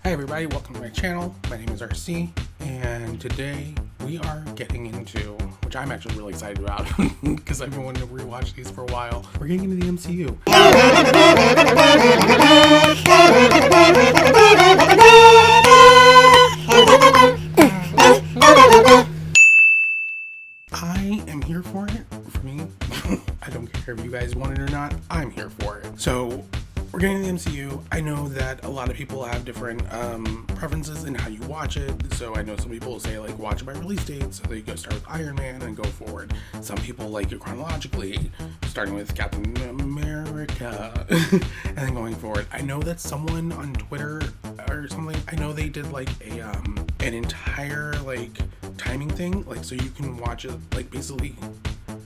Hi everybody, welcome to my channel. My name is RC, and today we are getting into, which I'm actually really excited about, because I've been wanting to rewatch these for a while. We're getting into the MCU. I am here for it. For me, I don't care if you guys want it or not, I'm here for it. So, we're getting into the MCU. I know that a lot of people have different preferences in how you watch it. So I know some people will say like watch it by release date, so they go start with Iron Man and go forward. Some people like it chronologically, starting with Captain America and then going forward. I know that someone on Twitter or something, I know they did like a an entire like timing thing, like so you can watch it like basically.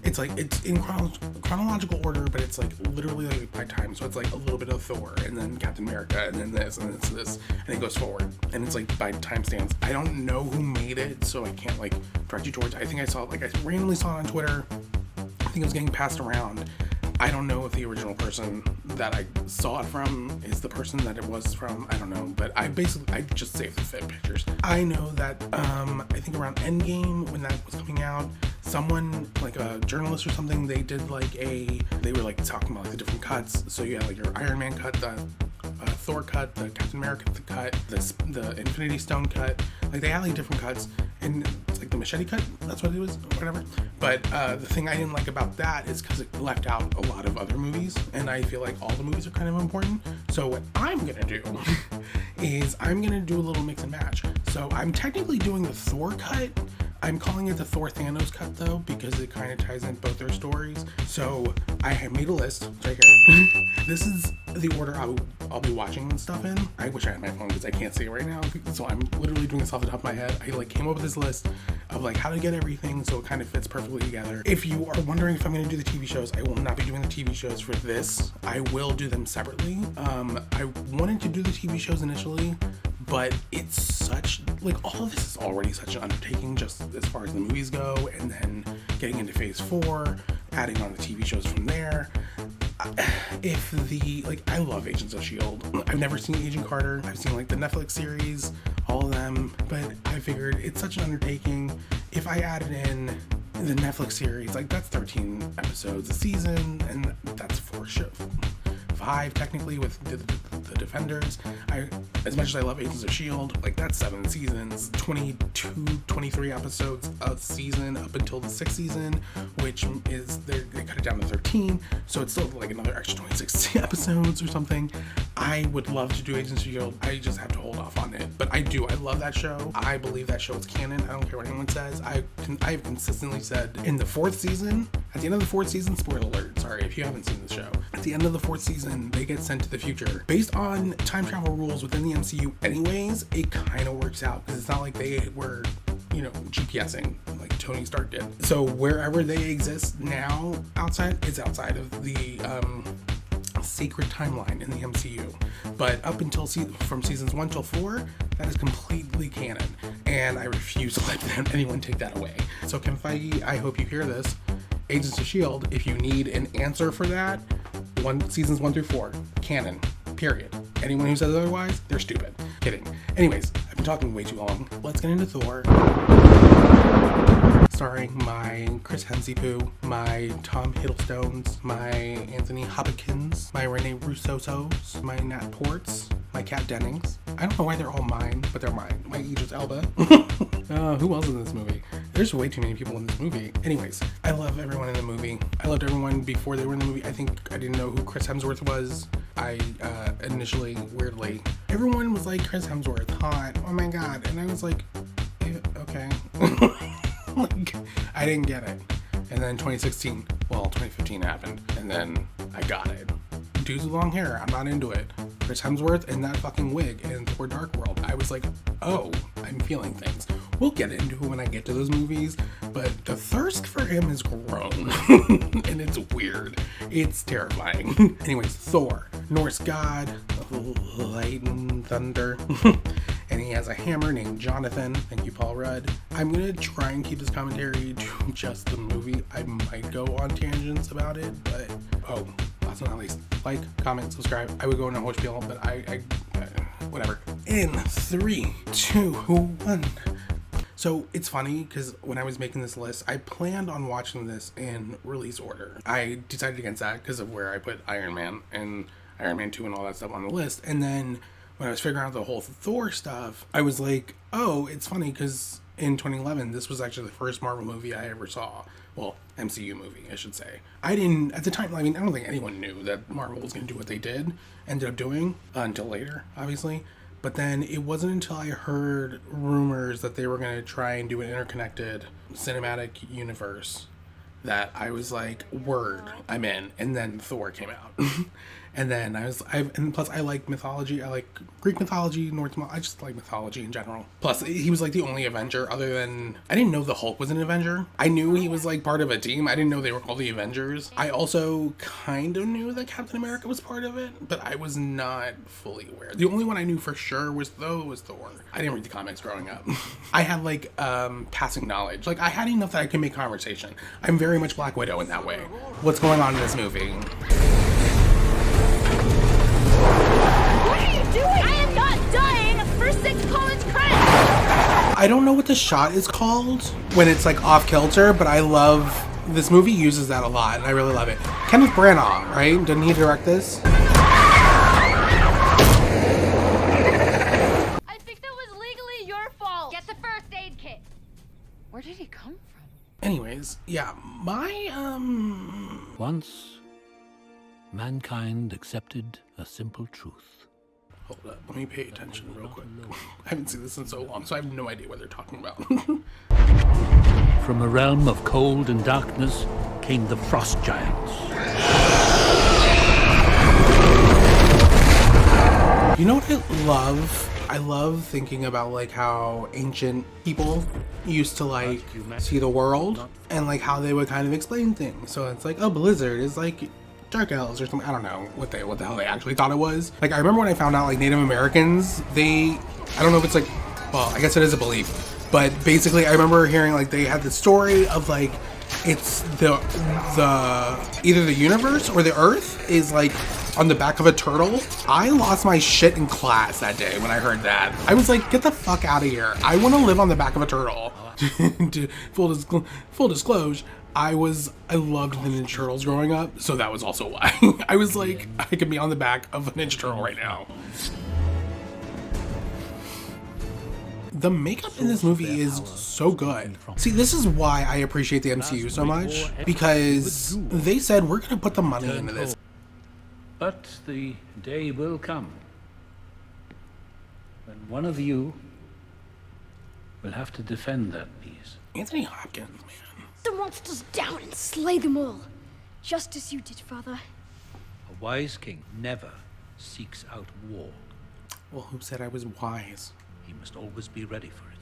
It's like, it's in chronological order, but it's like literally like by time. So it's like a little bit of Thor, and then Captain America, and then this, and this, and it goes forward. And it's like by timestamps. I don't know who made it, so I can't like direct you towards. I think I saw it, like I randomly saw it on Twitter. I think it was getting passed around. I don't know if the original person that I saw it from is the person that it was from. I don't know, but I just saved the fit pictures. I know that I think around Endgame, when that was coming out, someone like a journalist or something, they did like they were like talking about like the different cuts. So you had like your Iron Man cut, the Thor cut, the Captain America cut, the Infinity Stone cut. Like they had like different cuts, and it's like the machete cut. That's what it was, or whatever. But the thing I didn't like about that is because it left out a lot of other movies, and I feel like all the movies are kind of important. So what I'm gonna do is I'm gonna do a little mix and match. So I'm technically doing the Thor cut. I'm calling it the Thor Thanos cut though, because it kind of ties in both their stories. So I have made a list right here. This is the order I'll be watching and stuff in. I wish I had my phone because I can't see it right now. So I'm literally doing this off the top of my head. I like came up with this list of like how to get everything so it kind of fits perfectly together. If you are wondering if I'm going to do the TV shows, I will not be doing the TV shows for this. I will do them separately. I wanted to do the TV shows initially, but it's such, like, all of this is already such an undertaking just as far as the movies go, and then getting into phase 4, adding on the TV shows from there. I love Agents of S.H.I.E.L.D. I've never seen Agent Carter. I've seen, like, the Netflix series, all of them, but I figured it's such an undertaking. If I added in the Netflix series, like, that's 13 episodes a season, and that's 5 technically with the Defenders. As much as I love Agents of S.H.I.E.L.D., like that's 7 seasons, 22, 23 episodes a season up until the 6th season, which is, they cut it down to 13, so it's still like another extra 26 episodes or something. I would love to do Agents of S.H.I.E.L.D. I just have to hold off on it, but I love that show. I believe that show is canon. I don't care what anyone says. I've consistently said in the 4th season, at the end of the 4th season, spoiler alert, sorry if you haven't seen the show, at the end of the 4th season, they get sent to the future. Based on time travel rules within the MCU anyways, it kind of works out, because it's not like they were, GPSing like Tony Stark did. So wherever they exist now it's outside of the sacred timeline in the MCU. But up until from seasons 1 till 4, that is completely canon, and I refuse to let anyone take that away. So Kevin Feige, I hope you hear this. Agents of S.H.I.E.L.D., if you need an answer for that, seasons 1 through 4, canon, period. Anyone who says otherwise, they're stupid. Kidding. Anyways, I've been talking way too long. Let's get into Thor. Starring my Chris Hemsworth, my Tom Hiddlestones, my Anthony Hopkins, my Rene Russos, my Nat Ports, my cat Dennings. I don't know why they're all mine, but they're mine. My Idris Elba. Who else is in this movie? There's way too many people in this movie. Anyways, I love everyone in the movie. I loved everyone before they were in the movie. I think I didn't know who Chris Hemsworth was. I initially, weirdly, everyone was like, Chris Hemsworth, hot, oh my god. And I was like, okay. Like, I didn't get it. And then 2015 happened, and then I got it. Dudes with long hair, I'm not into it. Chris Hemsworth and that fucking wig in Thor Dark World, I was like, oh, I'm feeling things. We'll get into it when I get to those movies, but the thirst for him has grown, and it's weird. It's terrifying. Anyways, Thor, Norse god of light and thunder, and he has a hammer named Jonathan. Thank you, Paul Rudd. I'm gonna try and keep this commentary to just the movie. I might go on tangents about it, but last but not least, like, comment, subscribe. I would go on a whole spiel, but whatever. In 3, 2, 1. So it's funny because when I was making this list, I planned on watching this in release order. I decided against that because of where I put Iron Man and Iron Man 2 and all that stuff on the list. And then when I was figuring out the whole Thor stuff, I was like, oh, it's funny because in 2011, this was actually the first Marvel movie I ever saw. Well, MCU movie, I should say. I didn't, at the time, I mean, I don't think anyone knew that Marvel was going to do what they did, ended up doing, until later, obviously. But then it wasn't until I heard rumors that they were going to try and do an interconnected cinematic universe that I was like, word, I'm in. And then Thor came out. And then and plus I like mythology. I like Greek mythology, I just like mythology in general. Plus he was like the only Avenger other than, I didn't know the Hulk was an Avenger. I knew he was like part of a team. I didn't know they were all the Avengers. I also kind of knew that Captain America was part of it, but I was not fully aware. The only one I knew for sure was Thor. I didn't read the comics growing up. I had like passing knowledge. Like I had enough that I could make conversation. I'm very much Black Widow in that way. What's going on in this movie? What are you doing? I am not dying for 6 college credits! I don't know what the shot is called when it's like off kilter, but I love, this movie uses that a lot and I really love it. Kenneth Branagh, right? Didn't he direct this? I think that was legally your fault. Get the first aid kit. Where did he come from? Anyways, yeah, Once, mankind accepted a simple truth. Hold up, let me pay attention real quick. I haven't seen this in so long, so I have no idea what they're talking about. From a realm of cold and darkness came the frost giants. You know what I love? I love thinking about like how ancient people used to like see the world and like how they would kind of explain things. So it's like, oh, blizzard is like dark elves or something. I don't know what the hell they actually thought it was. Like I remember when I found out like Native Americans, I don't know if it's like, well, I guess it is a belief, but basically I remember hearing like they had the story of like it's the either the universe or the earth is like on the back of a turtle. I lost my shit in class that day when I heard that. I was like, get the fuck out of here. I want to live on the back of a turtle. Full disclosure, I loved the Ninja Turtles growing up, so that was also why. I was like, I could be on the back of a Ninja Turtle right now. The makeup in this movie is so good. See, this is why I appreciate the MCU so much, because they said, we're gonna put the money into this. But the day will come when one of you will have to defend that piece. Anthony Hopkins, man. The monsters down and slay them all, just as you did, Father. A wise king never seeks out war. Well, who said I was wise? He must always be ready for it.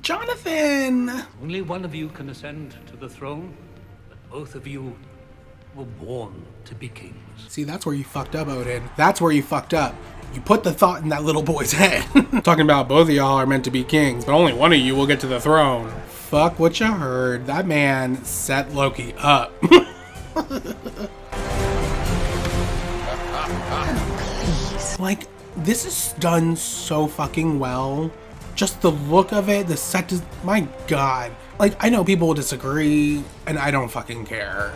Jonathan! Only one of you can ascend to the throne, but both of you were born to be kings. See, that's where you fucked up, Odin. That's where you fucked up. You put the thought in that little boy's head. Talking about both of y'all are meant to be kings, but only one of you will get to the throne. Fuck what you heard. That man set Loki up. Like, this is done so fucking well. Just the look of it, the set is, my god. Like, I know people will disagree, and I don't fucking care.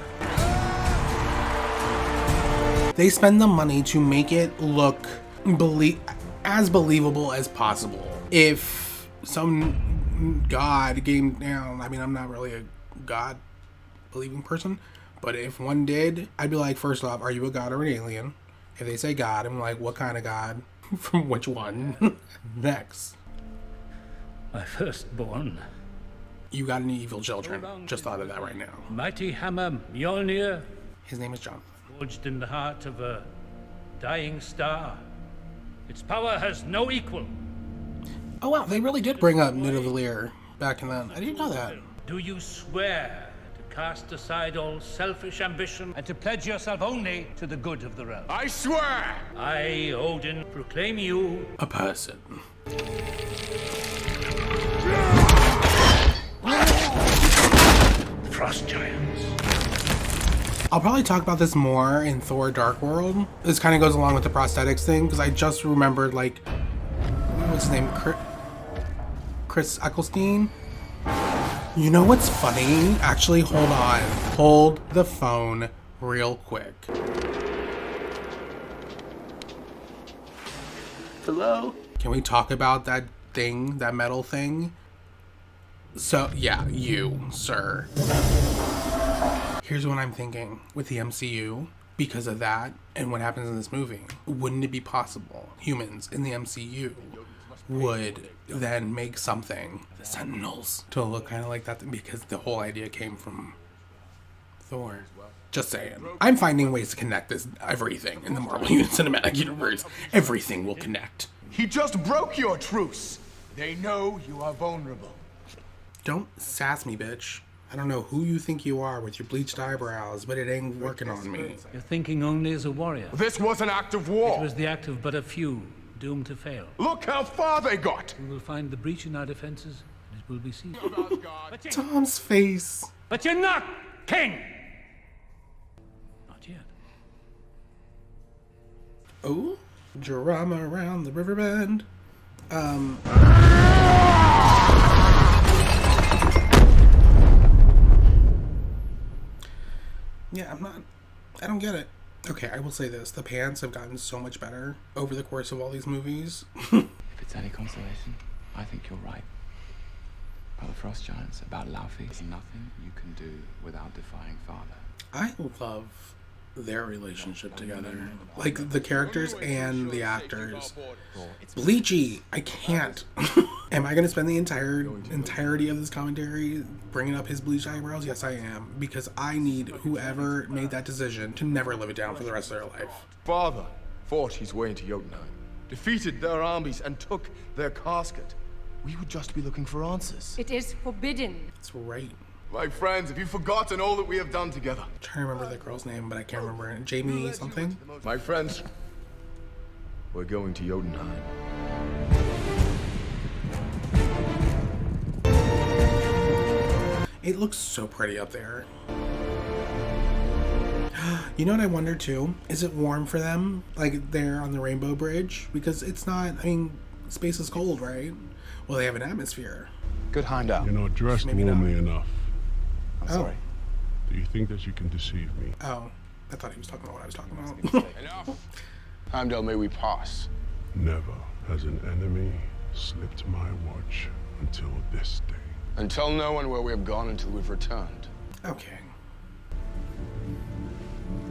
They spend the money to make it look as believable as possible. If some god came down, I mean, I'm not really a god-believing person, but if one did, I'd be like, first off, are you a god or an alien? If they say God, I'm like, what kind of God? From which one? Next. My firstborn. You got any evil children? Just thought of that right now. Mighty hammer Mjölnir. His name is Jonathan. Forged in the heart of a dying star. Its power has no equal. Oh wow, they really did bring up Nidavellir back in then. I didn't know that. Do you swear to cast aside all selfish ambition and to pledge yourself only to the good of the realm? I swear! I, Odin, proclaim you a person. Frost giants. I'll probably talk about this more in Thor Dark World. This kind of goes along with the prosthetics thing, because I just remembered, like, what's his name? Chris Eccleston? You know what's funny? Actually, hold on. Hold the phone real quick. Hello? Can we talk about that thing, that metal thing? So, yeah, you, sir. Here's what I'm thinking with the MCU, because of that and what happens in this movie. Wouldn't it be possible humans in the MCU would then make something, the Sentinels, to look kind of like that, because the whole idea came from Thor. Just saying. I'm finding ways to connect this everything in the Marvel Cinematic Universe. Everything will connect. He just broke your truce. They know you are vulnerable. Don't sass me, bitch. I don't know who you think you are with your bleached eyebrows, but it ain't working on me. You're thinking only as a warrior. This was an act of war. It was the act of but a few, doomed to fail. Look how far they got. We will find the breach in our defenses, and it will be seized. Tom's face. But you're not king! Not yet. Oh, drama around the river bend. Yeah, I don't get it. Okay, I will say this. The pants have gotten so much better over the course of all these movies. If it's any consolation, I think you're right. About the frost giants, about Laufey, there's nothing you can do without defying father. I love their relationship together. Like, the characters and the actors. Bleachy, I can't. Am I going to spend the entirety of this commentary bringing up his bleached eyebrows? Yes, I am. Because I need whoever made that decision to never live it down for the rest of their life. Father fought his way into Jotunheim, defeated their armies, and took their casket. We would just be looking for answers. It is forbidden. That's right. My friends, have you forgotten all that we have done together? I'm trying to remember that girl's name, but I can't remember it. Jamie something? My friends, we're going to Jotunheim. It looks so pretty up there. You know what I wonder too? Is it warm for them? Like there on the Rainbow Bridge? Because it's not, I mean, space is cold, right? Well, they have an atmosphere. Good handout. You're not dressed Maybe warmly not. enough. I'm sorry. Do you think that you can deceive me? Oh, I thought he was talking about what I was talking about. Enough. Heimdall, may we pass? Never has an enemy slipped my watch until this day. And tell no one where we have gone until we've returned. Okay.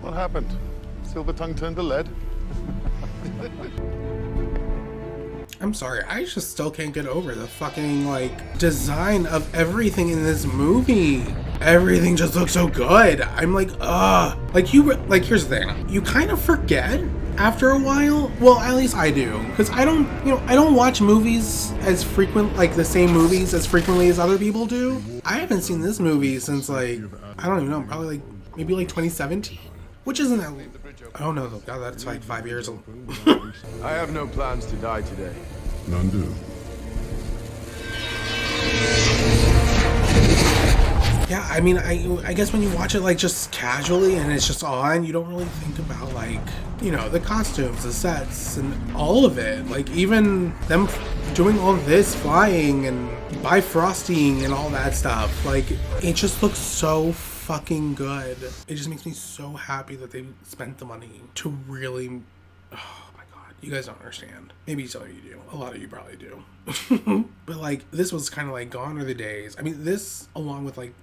What happened? Silver tongue turned to lead? I'm sorry, I just still can't get over the fucking, like, design of everything in this movie. Everything just looks so good. I'm like, like, here's the thing. You kind of forget after a while. Well, at least I do. Because I don't watch movies as frequent, like, the same movies as frequently as other people do. I haven't seen this movie since, like, I don't even know, probably, like, maybe, like, 2017? Which isn't that... Oh, no, God, that's, like, 5 years old. I have no plans to die today. None do. Yeah, I mean, I guess when you watch it, like, just casually and it's just on, you don't really think about, like, you know, the costumes, the sets, and all of it. Like, even them doing all this, flying and bifrosting and all that stuff. Like, it just looks so fucking good. It just makes me so happy that they spent the money to really... Oh my god, you guys don't understand. Maybe some of you do. A lot of you probably do. But like, this was kind of like gone are the days. I mean, this along with like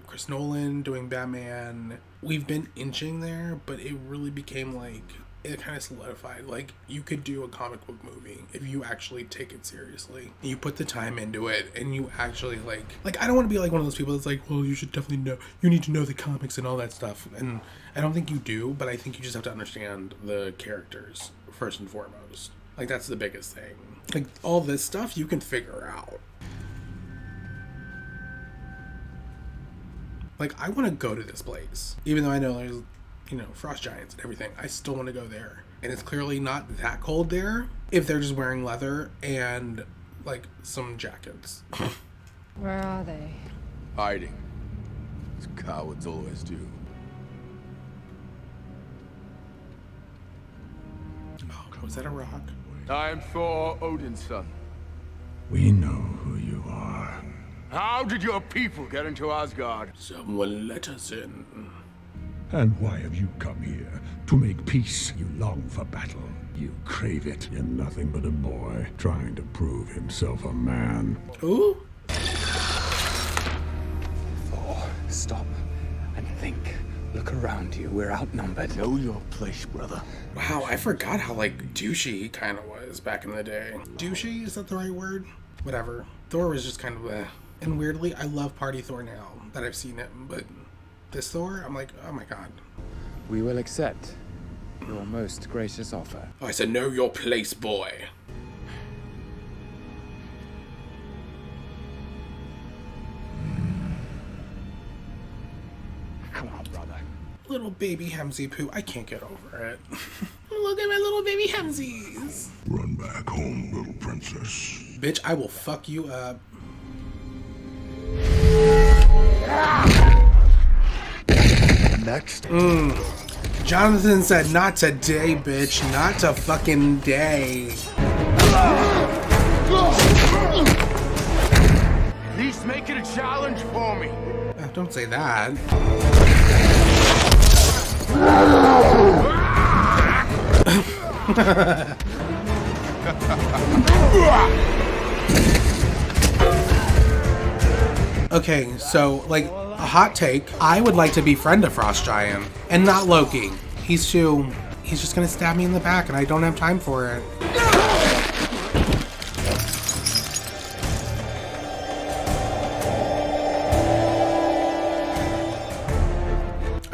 Chris Nolan doing Batman, we've been inching there, but it really became like, it kind of solidified. Like, you could do a comic book movie if you actually take it seriously. You put the time into it, and you actually like I don't want to be like one of those people that's like, well, you should definitely know, you need to know the comics and all that stuff. And I don't think you do, but I think you just have to understand the characters first and foremost. Like, that's the biggest thing. Like, all this stuff you can figure out. Like, I want to go to this place, even though I know there's, you know, frost giants and everything. I still want to go there. And it's clearly not that cold there if they're just wearing leather and, like, some jackets. Where are they? Hiding. As cowards always do. Was that a rock? I am Thor, Odin's son. We know who you are. How did your people get into Asgard? Someone let us in. And why have you come here? To make peace? You long for battle. You crave it. You're nothing but a boy trying to prove himself a man. Ooh. Thor, stop and think. Look around you. We're outnumbered. Know your place, brother. Wow, I forgot how, like, douchey he kind of was back in the day. Douchey? Is that the right word? Whatever. Thor was just kind of And weirdly, I love Party Thor now that I've seen him, but this Thor, I'm like, oh my god. We will accept your most gracious offer. Oh, I said, know your place, boy. Come on, brother. Little baby Hemsy poo. I can't get over it. Look at my little baby Hemsies. Run back home, little princess. Bitch, I will fuck you up. Next. Jonathan said, not today, bitch. Not to fucking day. At least make it a challenge for me. Don't say that. Okay, so, like, a hot take. I would like to befriend a frost giant. And not Loki. He's just gonna stab me in the back and I don't have time for it.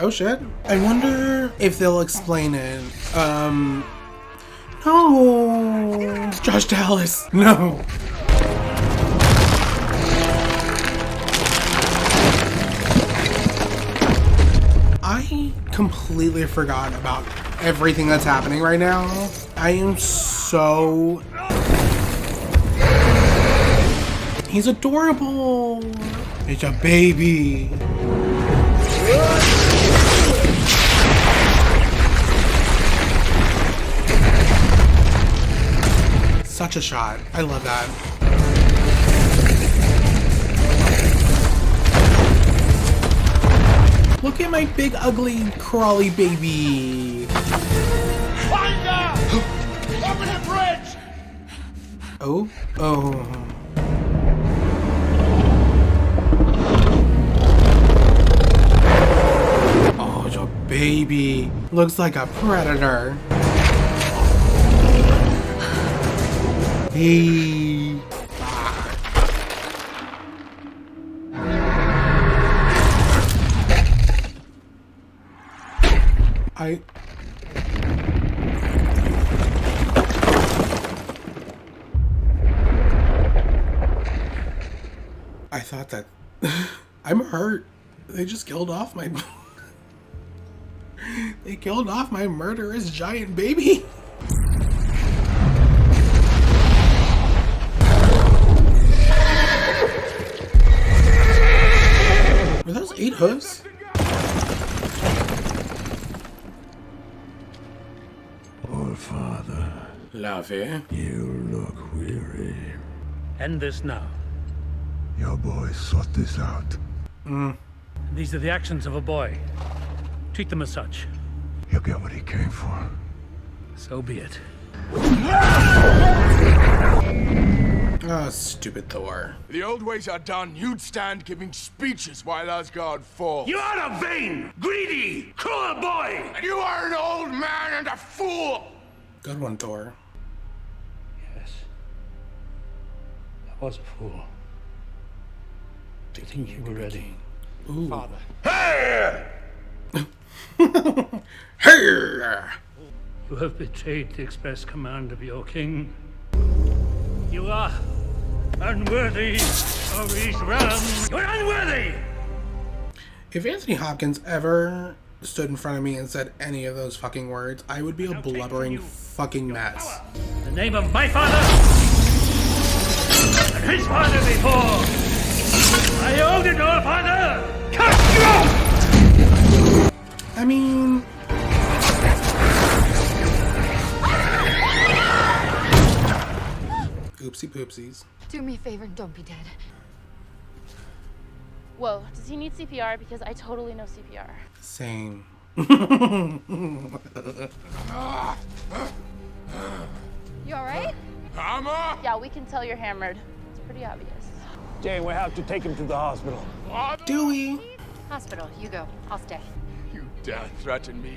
Oh shit. I wonder if they'll explain it. No. Josh Dallas. No. I completely forgot about everything that's happening right now. I am so... He's adorable. It's a baby. Such a shot. I love that. Look at my big, ugly, crawly baby. Fire! Open the bridge! Oh? Oh. Oh, your baby. Looks like a predator. Hey. I thought that I'm hurt. They just killed off my they killed off my murderous giant baby. Were those 8 hooves? Oh, Father. Lovey. You look weary. End this now. Your boy sought this out. These are the actions of a boy. Treat them as such. He'll get what he came for. So be it. Oh, stupid Thor. The old ways are done. You'd stand giving speeches while Asgard falls. You are a vain, greedy, cruel boy! And you are an old man and a fool! Good one, Thor. Yes. I was a fool. I think you were ready. Ooh. Father. Hey! Hey! You have betrayed the express command of your king. You are unworthy of these realms. You're unworthy! If Anthony Hopkins ever stood in front of me and said any of those fucking words, I would be a blubbering fucking mess. In the name of my father and his father before, I own it all, father! Cut you off! I mean... Oopsie poopsies. Do me a favor and don't be dead. Whoa, does he need CPR? Because I totally know CPR. Same. You alright? Hammer! Yeah, we can tell you're hammered. It's pretty obvious. Jane, we have to take him to the hospital. Do we? Hospital, you go. I'll stay. You dare threaten me,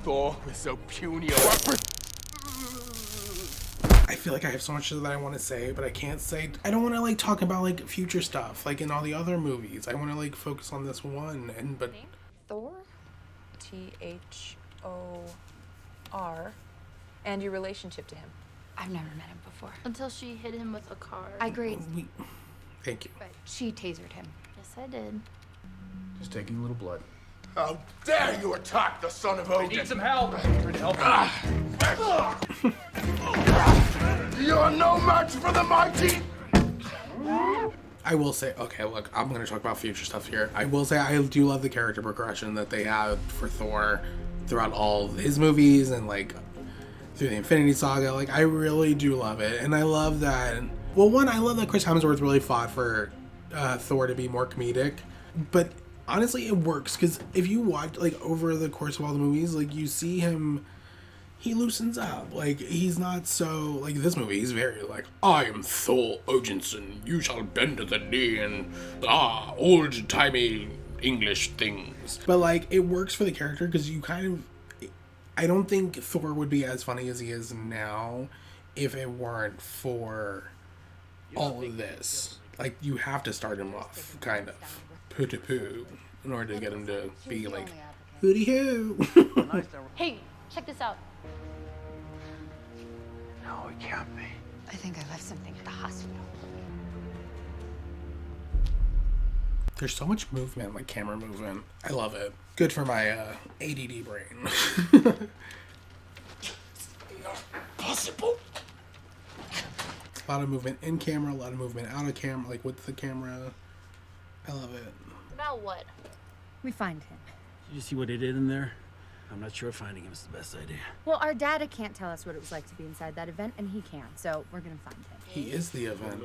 Thor, with so puny a weapon? I feel like I have so much that I want to say, but I can't say. I don't want to like talk about like future stuff, like in all the other movies. I want to like focus on this one, and but Thor? Thor. And your relationship to him. I've never met him before. Until she hit him with a car. I agree, thank you. but she tasered him. Yes, I did. Just taking a little blood. How dare you attack the son of Odin? Need some help. You're no match for the mighty! I will say, okay, look, I'm going to talk about future stuff here. I will say I do love the character progression that they have for Thor throughout all his movies and like through the Infinity Saga. Like, I really do love it. And I love that, well, one, I love that Chris Hemsworth really fought for Thor to be more comedic. But honestly, it works because if you watch, like, over the course of all the movies, like, you see him, he loosens up. Like, he's not so, like, this movie, he's very, like, I am Thor Odinson, you shall bend to the knee and, old-timey English things. But, like, it works for the character because you kind of, I don't think Thor would be as funny as he is now if it weren't for all of this. Like, you have to start him off, kind of, poo-to-poo, in order to get him to be, like, hooty-hoo. Hey, check this out. No, it can't be. I think I left something at the hospital. There's so much movement, like camera movement. I love it. Good for my ADD brain. Possible. A lot of movement in camera, a lot of movement out of camera, like with the camera. I love it. Now what? We find him. Did you see what they did in there? I'm not sure finding him is the best idea. Well, our data can't tell us what it was like to be inside that event, and he can, so we're gonna find him. He is the event.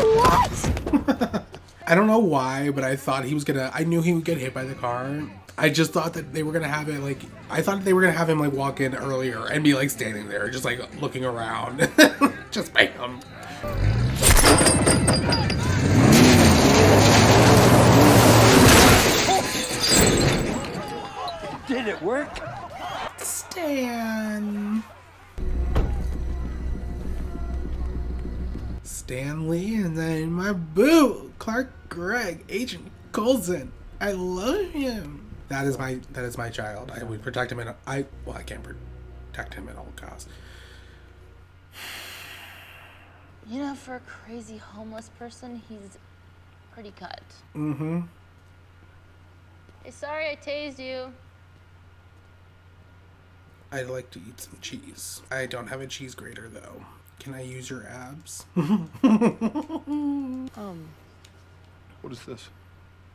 What? I don't know why, but I thought he was gonna, I knew he would get hit by the car. I just thought that they were gonna have it like, I thought they were gonna have him like walk in earlier and be like standing there, just like looking around. Just bam. Did it work? Stan Lee, and then my boo, Clark Gregg, Agent Coulson. I love him. That is my child. I would protect him I can't protect him at all costs. You know, for a crazy homeless person, he's pretty cut. Mm-hmm. Hey, sorry I tased you. I'd like to eat some cheese. I don't have a cheese grater though. Can I use your abs? What is this?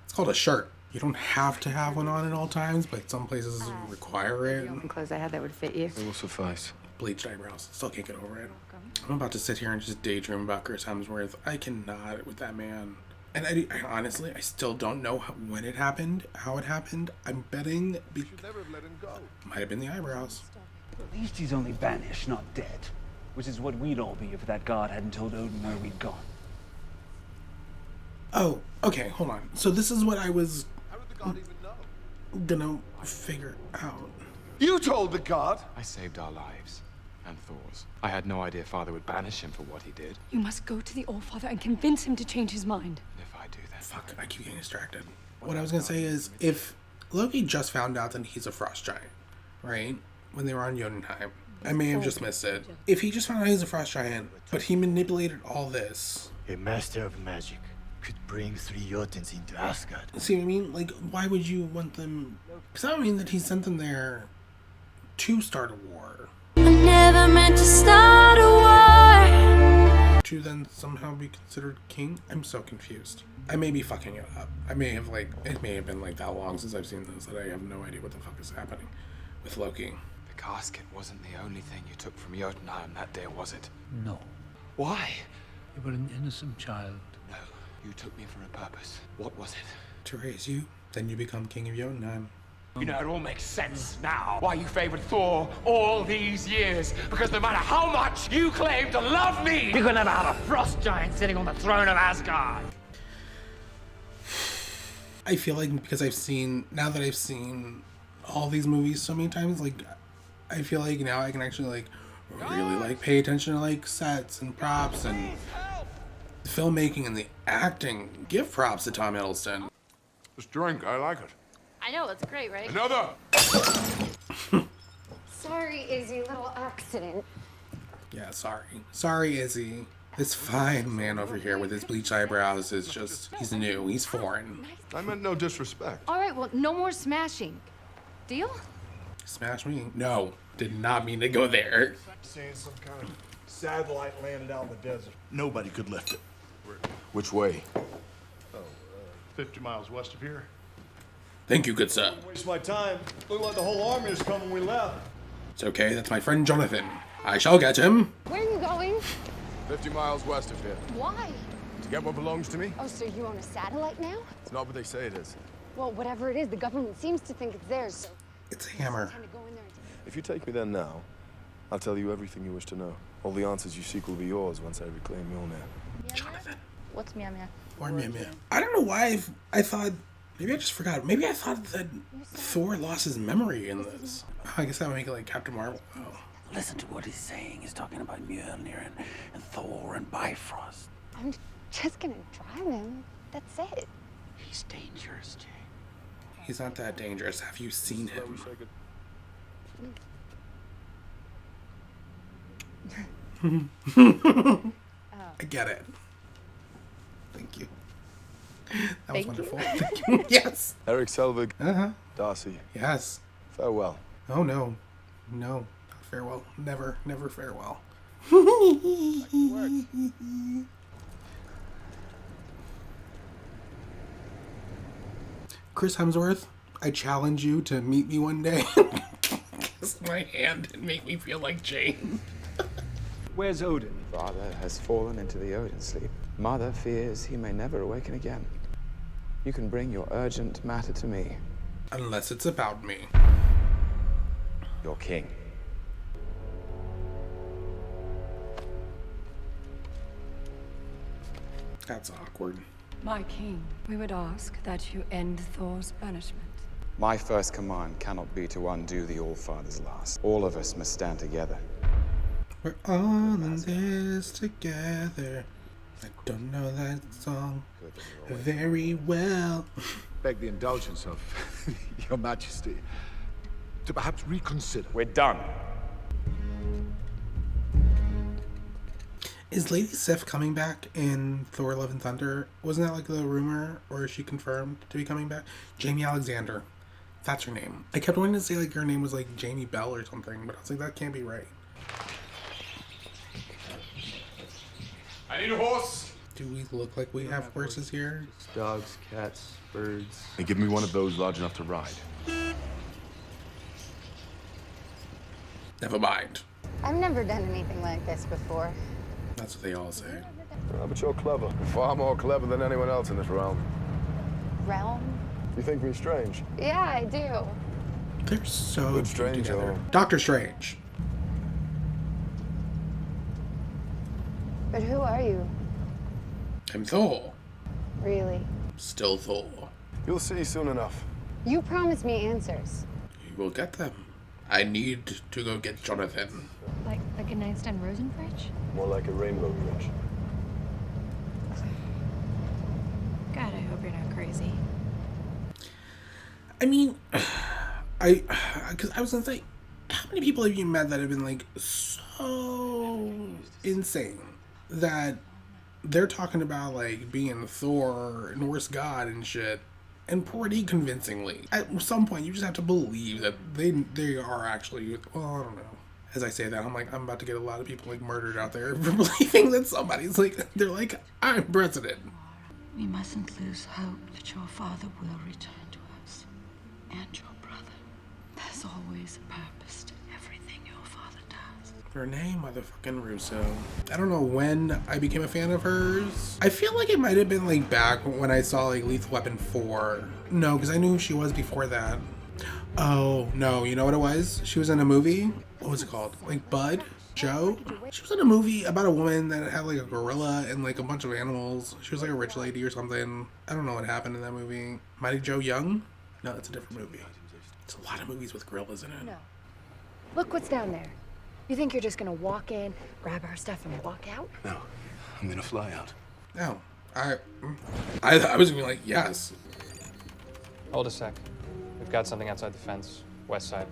It's called a shirt. You don't have to have one on at all times, but some places require it. Clothes I had that would fit you. It will suffice. Bleached eyebrows. Still can't get over it. I'm about to sit here and just daydream about Chris Hemsworth. I cannot with that man. And I honestly, I still don't know when it happened, how it happened. I'm betting Never have let him go. might have been the eyebrows. At least he's only banished, not dead. Which is what we'd all be if that god hadn't told Odin where we'd gone. Oh, okay, hold on. So this is what I was How did the god even know? gonna figure out. You told the god! I saved our lives. And Thor's. I had no idea Father would banish him for what he did. You must go to the Allfather and convince him to change his mind. And if I do that... Fuck, I keep getting distracted. What I was gonna say is, if Loki just found out that he's a frost giant, right? When they were on Jotunheim, I may have just missed it. If he just found out he's a frost giant, but he manipulated all this. A master of magic could bring 3 Jotuns into Asgard. See what I mean? Like, why would you want them? Because that would mean that he sent them there to start a war. I never meant to start a war. To then somehow be considered king? I'm so confused. I may be fucking it up. It may have been like that long since I've seen this that I have no idea what the fuck is happening with Loki. The The casket wasn't the only thing you took from Jotunheim that day, was it? No. Why? You were an innocent child. No, you took me for a purpose. What was it? To raise you, then you become king of Jotunheim. You know, it all makes sense now why you favored Thor all these years. Because no matter how much you claim to love me, you can never have a frost giant sitting on the throne of Asgard. I feel like because now that I've seen all these movies so many times, like, I feel like now I can actually, like, really, like, pay attention to, like, sets and props and the filmmaking and the acting. Give props to Tom Hiddleston. This drink, I like it. I know, it's great, right? Another! Sorry, Izzy, little accident. Yeah, sorry. Sorry, Izzy. This fine man over here with his bleach eyebrows is just, he's new, he's foreign. I meant no disrespect. All right, well, no more smashing. Deal? Smash me? No, did not mean to go there. Saying some kind of satellite landed out in the desert. Nobody could lift it. Which way? 50 miles west of here. Thank you, good sir. Waste my time. Looked like the whole army was coming when we left. It's okay, that's my friend Jonathan. I shall get him. Where are you going? 50 miles west of here. Why? To get what belongs to me? Oh, so you own a satellite now? It's not what they say it is. Well, whatever it is, the government seems to think it's theirs, so... It's a hammer. Kind of go in there and... If you take me there now, I'll tell you everything you wish to know. All the answers you seek will be yours once I reclaim Mjölnir. Jonathan. What's Mjölnir? Or Mjölnir. I don't know why I thought... Maybe I just forgot. Maybe I thought that Thor lost his memory in this. Oh, I guess that would make it like Captain Marvel. Oh. Listen to what he's saying. He's talking about Mjölnir and Thor and Bifrost. I'm just gonna drive him. That's it. He's dangerous, Jay. He's not that dangerous. Have you seen him? I get it. Thank you. That was wonderful. Thank you. Yes. Eric Selvig. Uh-huh. Darcy. Yes. Farewell. Oh, no. No. Not farewell. Never, never farewell. Chris Hemsworth, I challenge you to meet me one day. Kiss my hand and make me feel like Jane. Where's Odin? Father has fallen into the Odin sleep. Mother fears he may never awaken again. You can bring your urgent matter to me. Unless it's about me. Your king. That's awkward. My king, we would ask that you end Thor's banishment. My first command cannot be to undo the All-Father's last. All of us must stand together. We're all in this together. I don't know that song very well. Beg the indulgence of Your Majesty to perhaps reconsider. We're done. Is Lady Sif coming back in Thor: Love and Thunder? Wasn't that like the rumor, or is she confirmed to be coming back? Jamie Alexander. That's her name. I kept wanting to say like her name was like Jamie Bell or something, but I was like, that can't be right. I need a horse. Do we look like we have horses here? Dogs, cats, birds. Hey, give me one of those large enough to ride. Never mind. I've never done anything like this before. That's what they all say. But you're clever. Far more clever than anyone else in this realm. Realm? You think me strange? Yeah, I do. They're so Good cute strange, together. though. Doctor Strange. But who are you? I'm Thor. Really? Still Thor. You'll see soon enough. You promised me answers. You will get them. I need to go get Jonathan. Like a nightstand Rosen bridge? More like a rainbow bridge. God, I hope you're not crazy. I mean, because I was gonna say, how many people have you met that have been like so insane that they're talking about like being Thor, Norse god and shit, and pretty convincingly. At some point, you just have to believe that they are actually. Well, I don't know. As I say that, I'm about to get a lot of people like murdered out there for believing that somebody's like, they're like, I'm president. We mustn't lose hope that your father will return to us. And your brother. There's always a purpose to everything. Rene motherfucking Russo. I don't know when I became a fan of hers. I feel like it might have been like back when I saw like Lethal Weapon 4. No, because I knew who she was before that. Oh, no, you know what it was? She was in a movie. What was it called? Like Bud? Joe? She was in a movie about a woman that had like a gorilla and like a bunch of animals. She was like a rich lady or something. I don't know what happened in that movie. Mighty Joe Young? No, that's a different movie. There's a lot of movies with gorillas in it. No. Look what's down there. You think you're just gonna walk in, grab our stuff, and walk out? No, I'm gonna fly out. No. I was gonna be like, yes. Hold a sec. We've got something outside the fence. West side.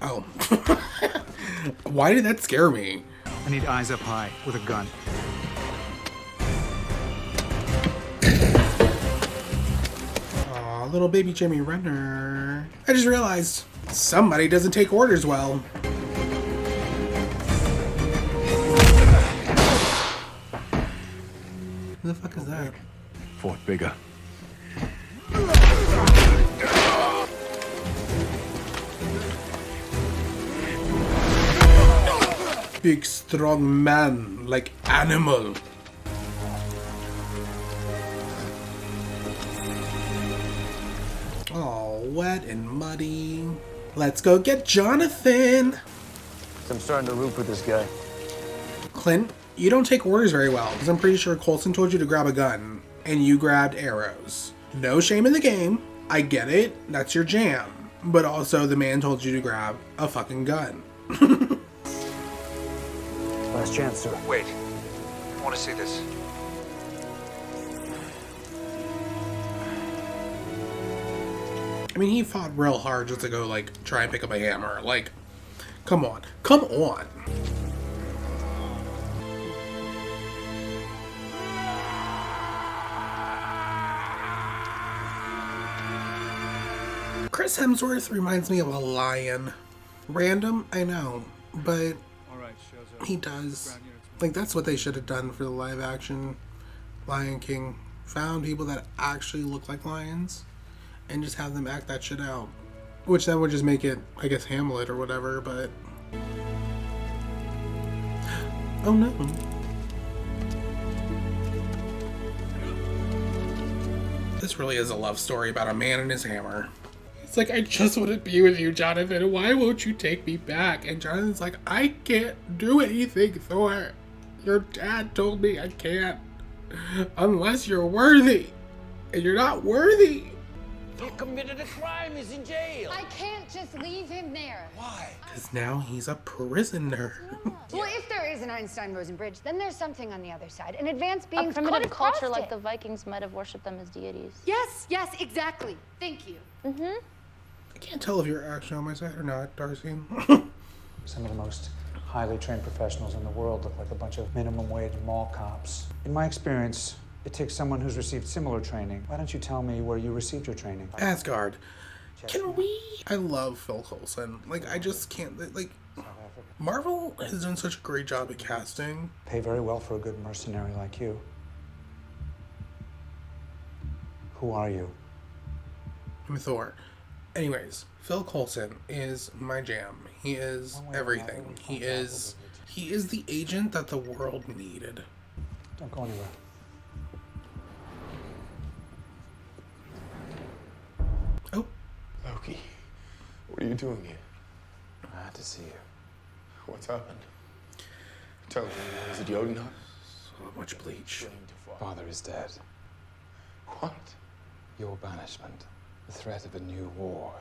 Oh. Why did that scare me? I need eyes up high with a gun. Aw, little baby Jimmy Renner. I just realized somebody doesn't take orders well. Who the fuck is that? Fort bigger. Big strong man, like animal. Oh, wet and muddy. Let's go get Jonathan. I'm starting to root for this guy. Clint, you don't take orders very well, because I'm pretty sure Coulson told you to grab a gun, and you grabbed arrows. No shame in the game. I get it. That's your jam. But also, the man told you to grab a fucking gun. Last chance, sir. Wait. I want to see this. I mean, he fought real hard just to go, like, try and pick up a hammer. Like, come on. Come on. Chris Hemsworth reminds me of a lion. Random, I know, but he does. Like, that's what they should have done for the live action Lion King. Found people that actually look like lions and just have them act that shit out. Which then would just make it, I guess, Hamlet or whatever, but... Oh no. This really is a love story about a man and his hammer. It's like, I just want to be with you, Jonathan. Why won't you take me back? And Jonathan's like, I can't do anything, Thor. Your dad told me I can't. Unless you're worthy. And you're not worthy. He committed a crime. He's in jail. I can't just leave him there. Why? Because now he's a prisoner. Well, if there is an Einstein-Rosen bridge, then there's something on the other side. An advanced being A primitive caught culture across like it. the Vikings might have worshipped them as deities. Yes, exactly. Thank you. Mm-hmm. I can't tell if you're actually on my side or not, Darcy. Some of the most highly trained professionals in the world look like a bunch of minimum wage mall cops. In my experience, it takes someone who's received similar training. Why don't you tell me where you received your training? Asgard. Can we? I love Phil Coulson. Like, I just can't. Like, Marvel has done such a great job at casting. Pay very well for a good mercenary like you. Who are you? I'm Thor. Anyways, Phil Coulson is my jam. He is everything. He is the agent that the world needed. Don't go anywhere. Oh. Loki, what are you doing here? I had to see you. What's happened? Tell me, is it Jotunheim? So much bleach. Father is dead. What? Your banishment. The threat of a new war.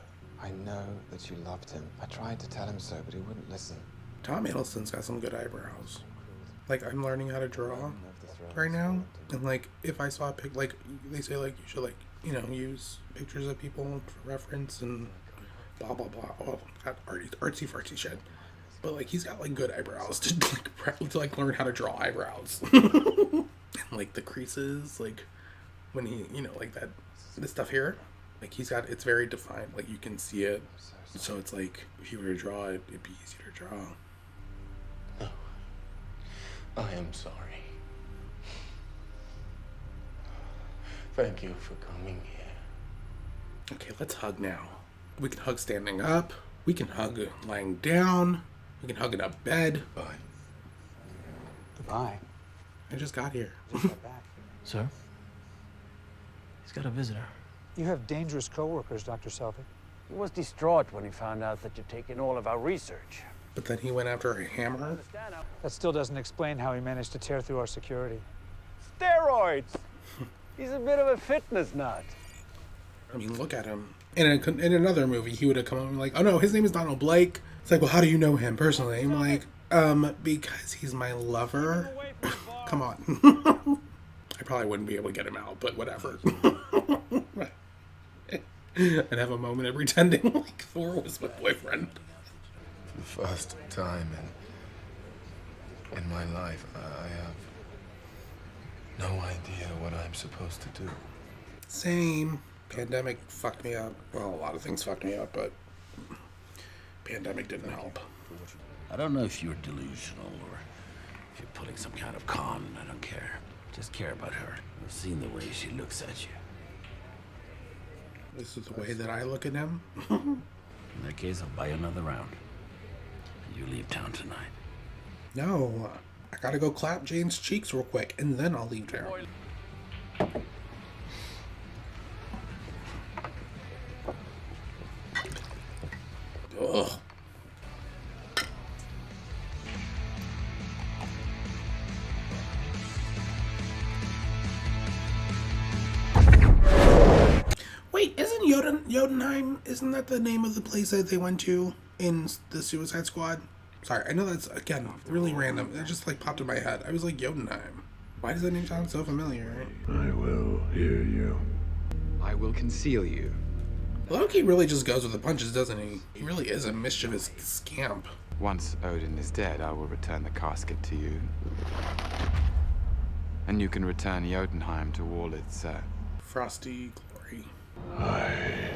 I know that you loved him. I tried to tell him so, but he wouldn't listen. Tom Hiddleston's got some good eyebrows. Like, I'm learning how to draw right now. And, like, if I saw a pic, like, they say, like, you should, like, you know, use pictures of people for reference and blah, blah, blah. Oh, not artsy-fartsy shit. But, like, he's got, like, good eyebrows to learn how to draw eyebrows. And, like, the creases, like, when he, you know, like, this stuff here. Like, he's got, it's very defined. Like, you can see it. So it's like, if you were to draw it, it'd be easier to draw. No. I am sorry. Thank you for coming here. Okay, let's hug now. We can hug standing up. We can hug lying down. We can hug in a bed. Bye. Goodbye. I just got here. Sir? He's got a visitor. You have dangerous co-workers, Dr. Selvig. He was distraught when he found out that you'd taken all of our research. But then he went after a hammer? That still doesn't explain how he managed to tear through our security. Steroids! He's a bit of a fitness nut. I mean, look at him. In another movie, he would have come up and be like, oh no, his name is Donald Blake. It's like, well, how do you know him personally? I'm like, because he's my lover. Come on. I probably wouldn't be able to get him out, but whatever. I'd have a moment of pretending like Thor was my boyfriend. The first time in my life, I have no idea what I'm supposed to do. Same. Pandemic fucked me up. Well, a lot of things fucked me up, but pandemic didn't help. I don't know if you're delusional or if you're pulling some kind of con. I don't care. Just care about her. I've seen the way she looks at you. This is the way that I look at him. In that case, I'll buy another round. And you leave town tonight. No. I gotta go clap Jane's cheeks real quick, and then I'll leave town. Ugh. Wait, Jotunheim, isn't that the name of the place that they went to in the Suicide Squad? Sorry, I know that's, again, really random. It just, like, popped in my head. I was like, Jotunheim. Why does that name sound so familiar? I will hear you. I will conceal you. Loki really just goes with the punches, doesn't he? He really is a mischievous scamp. Once Odin is dead, I will return the casket to you. And you can return Jotunheim to all its, frosty glory. I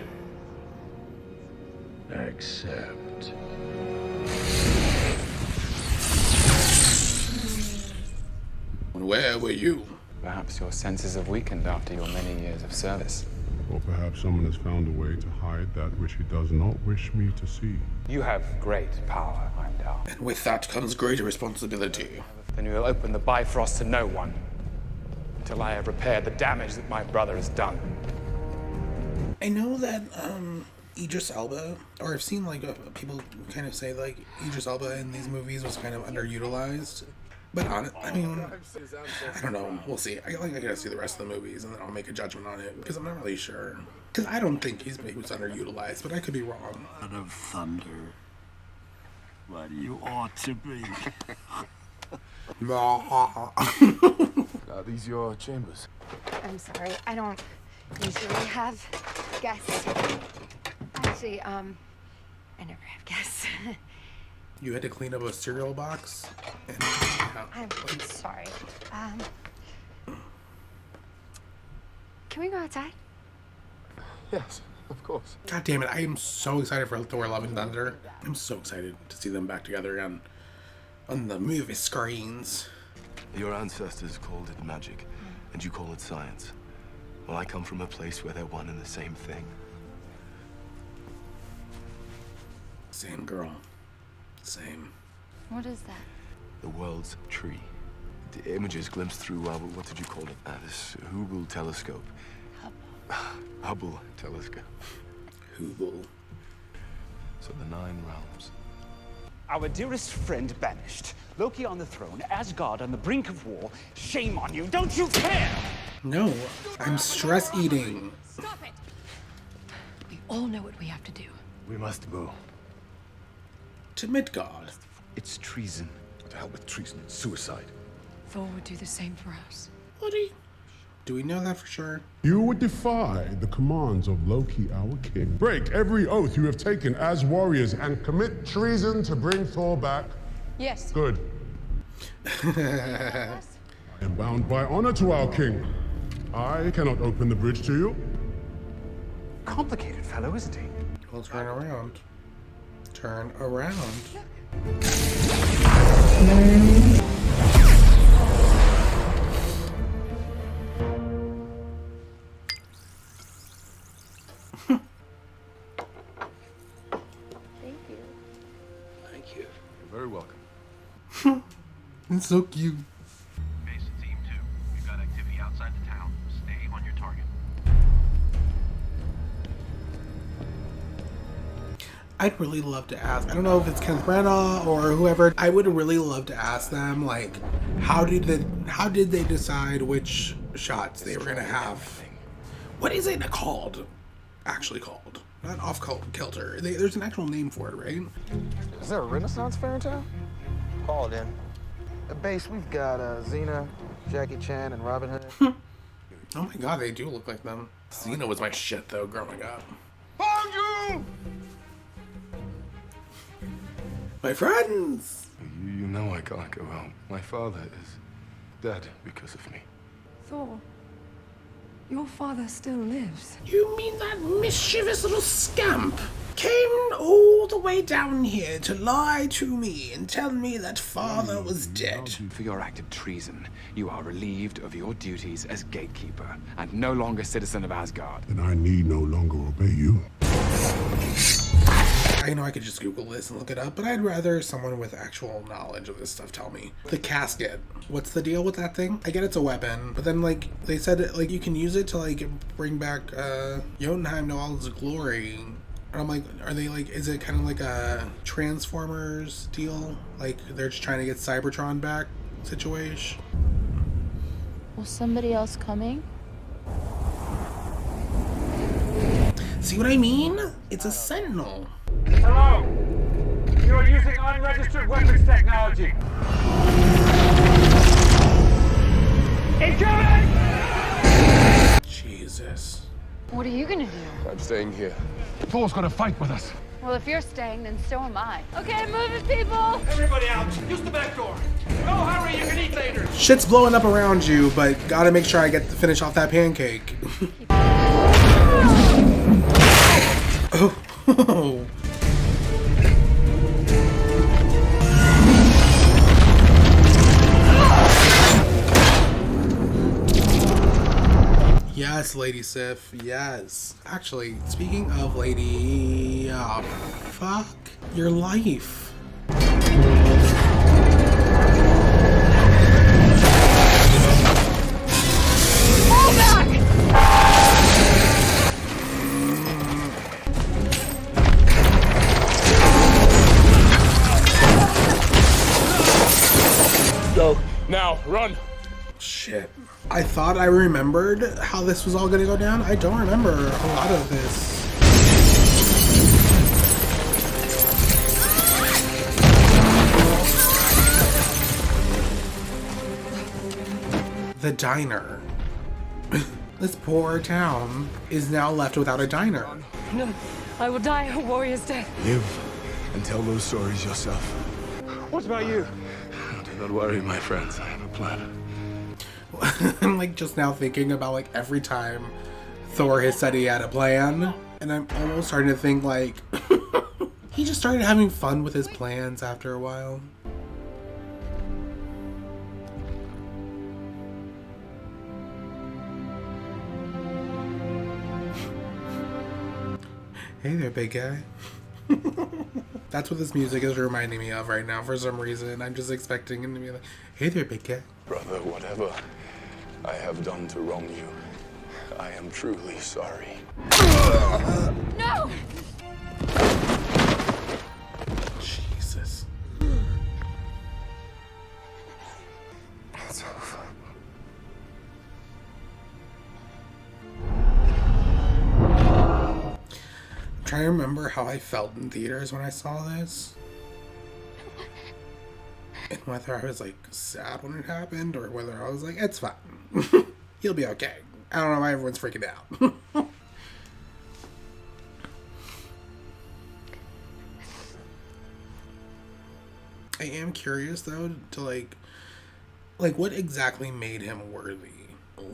accept. Where were you? Perhaps your senses have weakened after your many years of service. Or perhaps someone has found a way to hide that which he does not wish me to see. You have great power, Heimdall. And with that comes great responsibility. Then you will open the Bifrost to no one until I have repaired the damage that my brother has done. I know that Idris Elba, or I've seen like people kind of say like Idris Elba in these movies was kind of underutilized. But I mean, I don't know. We'll see. I gotta see the rest of the movies and then I'll make a judgment on it because I'm not really sure. Because I don't think he was underutilized, but I could be wrong. God of thunder, what you ought to be. Are these your chambers? I'm sorry, I don't usually have guests. Actually, I never have guests. You had to clean up a cereal box? And, I'm sorry. Can we go outside? Yes, of course. God damn it, I am so excited for Thor Love and Thunder. I'm so excited to see them back together again on the movie screens. Your ancestors called it magic, and you call it science. Well, I come from a place where they're one and the same thing. Same girl. Same. What is that? The world's tree. The images glimpsed through, what did you call it? This Hubble telescope. Hubble telescope. Hubble. So the 9 realms. Our dearest friend banished. Loki on the throne, Asgard on the brink of war. Shame on you, don't you care? No, I'm stress eating. Stop it! We all know what we have to do. We must go. To Midgard. It's treason. To hell with treason and suicide. Thor would do the same for us. Would he? Do we know that for sure? You would defy the commands of Loki, our king. Break every oath you have taken as warriors and commit treason to bring Thor back. Yes. Good. I am bound by honor to our king. I cannot open the bridge to you. Complicated fellow, isn't he? We'll turn around. Turn around. It's so cute. Base to Team 2. We've got activity outside the town. Stay on your target. I'd really love to ask, I don't know if it's Kenneth Branagh or whoever, I would really love to ask them, like, how did they decide which shots they were gonna have? What is it called? Actually called? Not off kilter. There's an actual name for it, right? Is there a Renaissance fair in town? Call it in. At base, we've got Xena, Jackie Chan, and Robin Hood. Oh my god, they do look like them. Xena was my shit though, growing up. My friends! You know I can't go out. My father is dead because of me. Thor, your father still lives. You mean that mischievous little scamp came all the way down here to lie to me and tell me that father was dead? For your act of treason, you are relieved of your duties as gatekeeper and no longer citizen of Asgard. Then I need no longer obey you. I know I could just Google this and look it up, but I'd rather someone with actual knowledge of this stuff tell me. The casket. What's the deal with that thing? I get it's a weapon, but then, like, they said, like, you can use it to, like, bring back, Jotunheim to all its glory. And I'm like, are they, like, is it kind of like a Transformers deal? Like, they're just trying to get Cybertron back situation? Was somebody else coming? See what I mean? It's a Sentinel. Hello! You are using unregistered weapons technology. Incoming! Jesus. What are you gonna do? I'm staying here. Thor's gonna fight with us. Well, if you're staying, then so am I. Okay, moving people! Everybody out. Use the back door. No hurry, you can eat later. Shit's blowing up around you, but gotta make sure I get to finish off that pancake. Oh. Yes, Lady Sif, yes. Actually, speaking of Lady... Oh, fuck your life. Pull back! Go. Now, run. Shit. I thought I remembered how this was all gonna go down. I don't remember a lot of this. The diner. This poor town is now left without a diner. No, I will die a warrior's death. Live and tell those stories yourself. What about you? Do not worry, my friends. I have a plan. I'm like just now thinking about like every time Thor has said he had a plan, and I'm almost starting to think like he just started having fun with his plans after a while. Hey there, big guy. That's what this music is reminding me of right now for some reason. I'm just expecting him to be like, hey there, big guy. Brother, whatever I have done to wrong you, I am truly sorry. No! Jesus. It's over. I'm trying to remember how I felt in theaters when I saw this. And whether I was like sad when it happened or whether I was like, it's fine. He'll be okay. I don't know why everyone's freaking out. I am curious though to like what exactly made him worthy?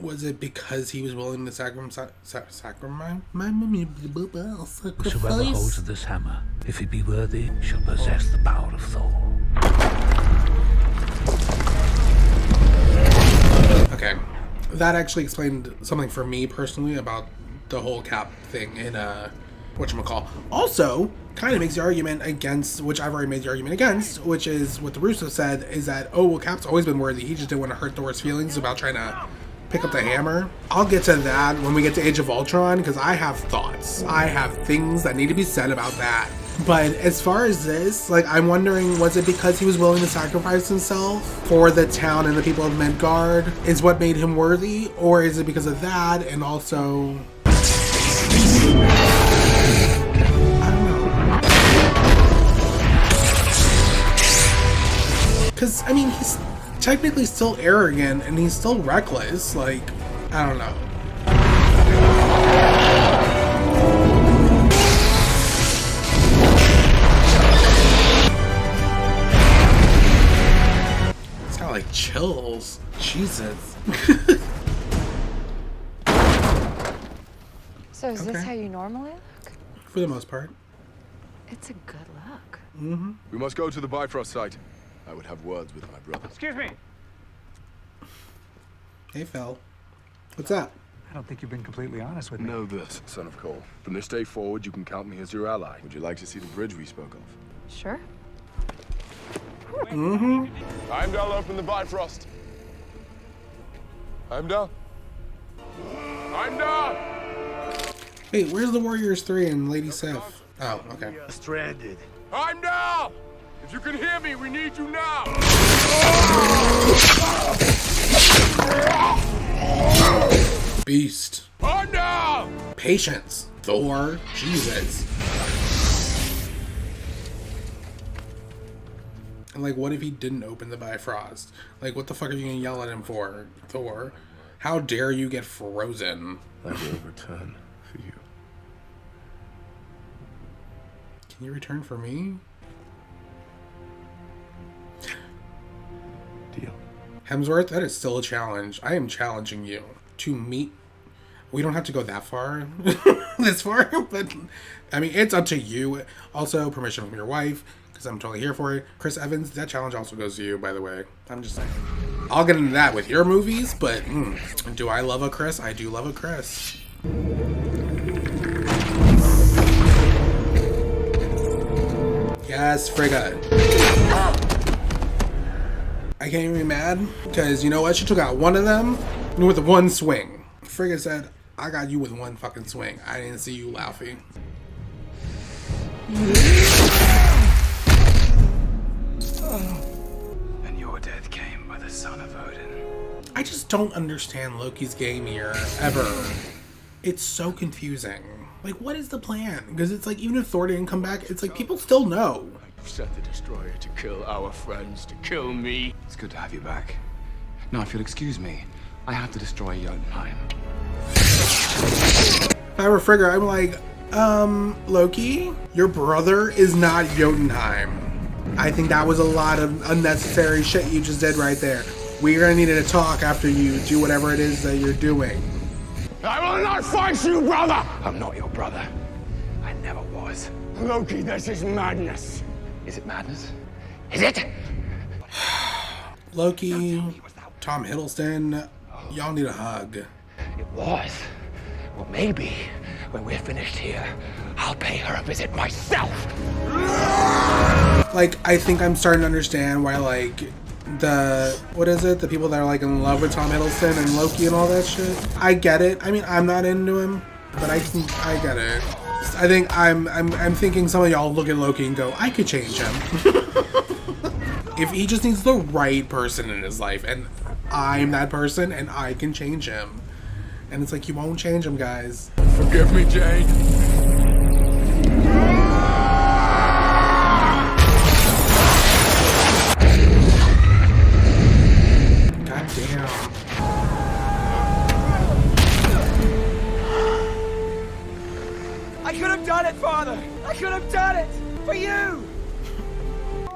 Was it because he was willing to sacrifice? Whosoever holds this hammer, if he be worthy, shall possess the power of Thor. Okay, that actually explained something for me personally about the whole Cap thing in whatchamacall. Also, kind of makes the argument against, which I've already made the argument against, which is what the Russo said, is that, oh, well, Cap's always been worthy. He just didn't want to hurt Thor's feelings about trying to pick up the hammer. I'll get to that when we get to Age of Ultron, because I have thoughts. I have things that need to be said about that. But as far as this, like, I'm wondering, was it because he was willing to sacrifice himself for the town and the people of Midgard is what made him worthy? Or is it because of that and also... Because, I mean, he's technically still arrogant and he's still reckless. Like, I don't know. It's got like chills. Jesus. So is this how you normally look? For the most part. It's a good look. Mm-hmm. We must go to the Bifrost site. I would have words with my brother. Excuse me. Hey, Phil. What's up? I don't think you've been completely honest with me. Know this, son of Cole. From this day forward, you can count me as your ally. Would you like to see the bridge we spoke of? Sure. Mm-hmm. Heimdall, open the Bifrost. Heimdall? Heimdall! Wait, where's the Warriors 3 and Lady Sif? Oh, okay. Stranded. Heimdall! If you can hear me, we need you now! Beast. Heimdall! Patience. Thor. Jesus. And like, what if he didn't open the Bifrost? Like, what the fuck are you gonna yell at him for, Thor? How dare you get frozen? I will return for you. Can you return for me? Deal. Hemsworth, that is still a challenge. I am challenging you to meet. We don't have to go that far, this far, but I mean, it's up to you. Also, permission from your wife, because I'm totally here for it. Chris Evans, that challenge also goes to you, by the way. I'm just saying. I'll get into that with your movies, but do I love a Chris? I do love a Chris. Yes, Frigga. I can't even be mad, because you know what? She took out one of them with one swing. Frigga said, I got you with one fucking swing. I didn't see you laughing. And your death came by the son of Odin. I just don't understand Loki's game here, ever. It's so confusing. Like, what is the plan? Because it's like, even if Thor didn't come back, it's like, people still know. You've sent the destroyer to kill our friends, to kill me. It's good to have you back. Now, if you'll excuse me, I have to destroy Jotunheim. If I were Frigga, I'm like, Loki, your brother is not Jotunheim. I think that was a lot of unnecessary shit you just did right there. We're gonna need to talk after you do whatever it is that you're doing. I will not fight you, brother! I'm not your brother. I never was. Loki, this is madness. Is it madness? Is it? Loki, Tom Hiddleston, y'all need a hug. It was. Well, maybe when we're finished here, I'll pay her a visit myself. Like, I think I'm starting to understand why, like, the people that are, like, in love with Tom Hiddleston and Loki and all that shit. I get it. I mean, I'm not into him, but I get it. I think I'm thinking some of y'all look at Loki and go, I could change him. If he just needs the right person in his life, and I'm that person, and I can change him. And it's like, you won't change him, guys. Forgive me, Jane. God damn. I could have done it, Father! I could have done it! For you!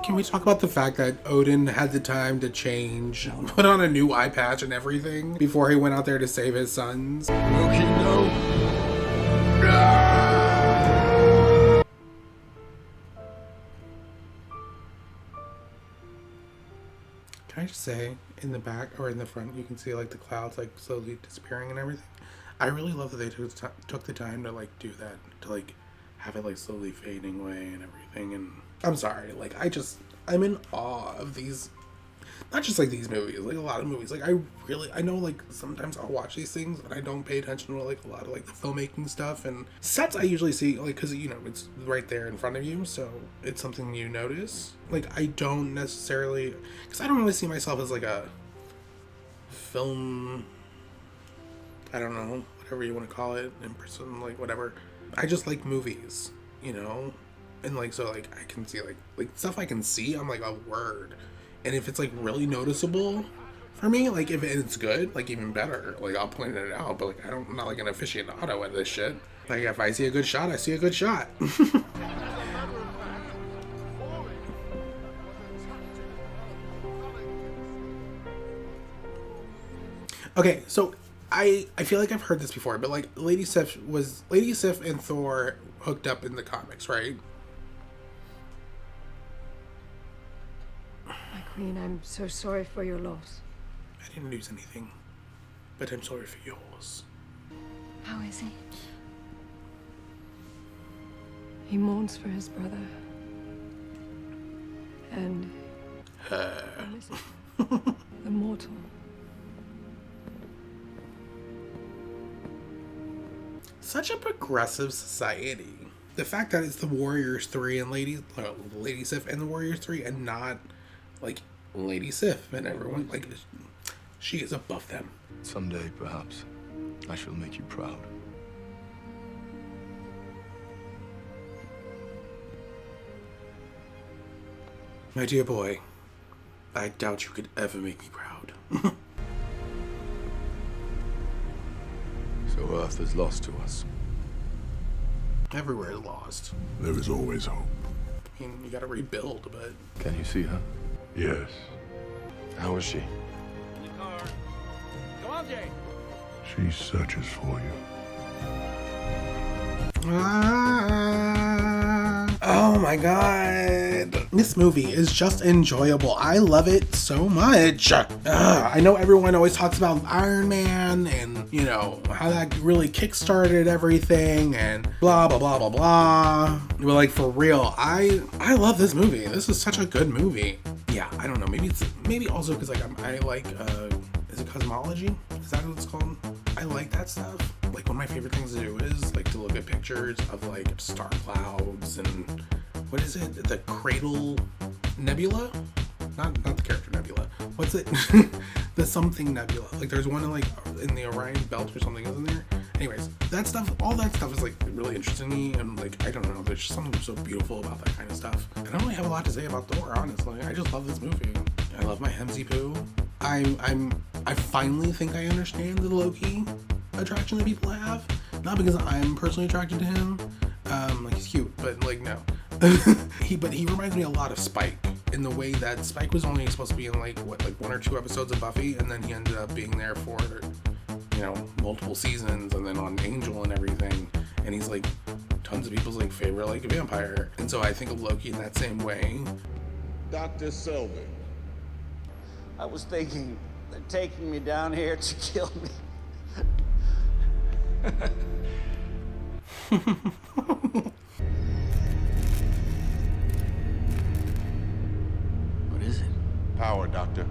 Can we talk about the fact that Odin had the time to change, put on a new eye patch and everything before he went out there to save his sons? Loki, no. Can I just say, in the back or in the front, you can see like the clouds like slowly disappearing and everything. I really love that they took the time to like do that, to like have it like slowly fading away and everything. And I'm sorry, like I'm in awe of these, not just like these movies, like a lot of movies. Like I know like sometimes I'll watch these things and I don't pay attention to like a lot of like the filmmaking stuff and sets I usually see, like, because you know it's right there in front of you, so it's something you notice. Like I don't necessarily, because I don't really see myself as like a film, I don't know, whatever you want to call it, in person, like whatever. I just like movies, you know, and like so like I can see like stuff I can see. I'm like, a word. And if it's like really noticeable for me, like if it's good, like even better, like I'll point it out. But like I'm not like an aficionado at this shit. Like if I see a good shot, I see a good shot. Okay, so I feel like I've heard this before, but like Lady Sif and Thor hooked up in the comics, right? My queen, I'm so sorry for your loss. I didn't lose anything, but I'm sorry for yours. How is he? He mourns for his brother. And the mortal. Such a progressive society. The fact that it's the Warriors 3 and Lady Sif and the Warriors 3 and not like Lady Sif and everyone, like she is above them. Someday, perhaps, I shall make you proud. My dear boy, I doubt you could ever make me proud. So Earth is lost to us. Everywhere is lost. There is always hope. I mean, you gotta rebuild, but... Can you see her? Yes. How is she? In the car. Come on, Jay. She searches for you. Oh my god. This movie is just enjoyable. I love it so much. I know everyone always talks about Iron Man and, you know, how that really kickstarted everything and blah, blah, blah, blah, blah. But like, for real, I love this movie. This is such a good movie. Yeah, I don't know. Maybe also because like I like, is it cosmology? Is that what it's called? I like that stuff. Like one of my favorite things to do is like to look at pictures of like star clouds and what is it? The Cradle Nebula? Not the character Nebula. What's it? The something Nebula. Like there's one in the Orion Belt or something, isn't there? Anyways, that stuff, all that stuff is like really interesting to me, and like I don't know, there's just something so beautiful about that kind of stuff. I don't really have a lot to say about Thor, honestly. I just love this movie. I love my Hemsy Poo. I finally think I understand the Loki attraction that people have. Not because I'm personally attracted to him. Like he's cute, but like no. He reminds me a lot of Spike in the way that Spike was only supposed to be in like 1 or 2 episodes of Buffy, and then he ended up being there for, you know, multiple seasons, and then on Angel and everything, and he's like tons of people's like favorite like vampire. And so I think of Loki in that same way. Dr. Sylvie. I was thinking they're taking me down here to kill me. What is it? Power, Doctor.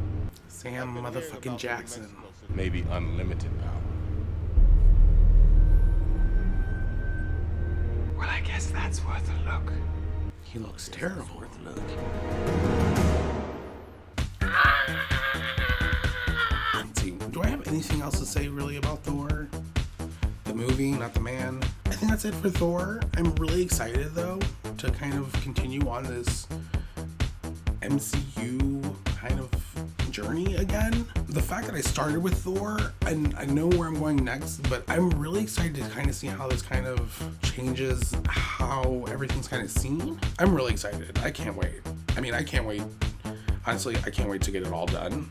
Sam motherfucking Jackson. Maybe unlimited power. Well, I guess that's worth a look. He looks terrible. Worth a look. Let's see, do I have anything else to say really about Thor? The movie, not the man. I think that's it for Thor. I'm really excited though to kind of continue on this MCU kind of journey again. The fact that I started with Thor, and I know where I'm going next, but I'm really excited to kind of see how this kind of changes how everything's kind of seen. I'm really excited. I can't wait. I mean, I can't wait. Honestly, I can't wait to get it all done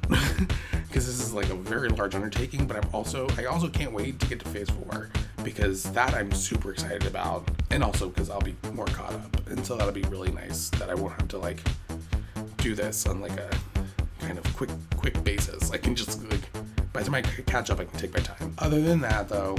because this is like a very large undertaking, but I also can't wait to get to phase 4 because that I'm super excited about, and also because I'll be more caught up, and so that'll be really nice that I won't have to like do this on like a kind of quick basis. I can just like, by the time I catch up, I can take my time. Other than that though,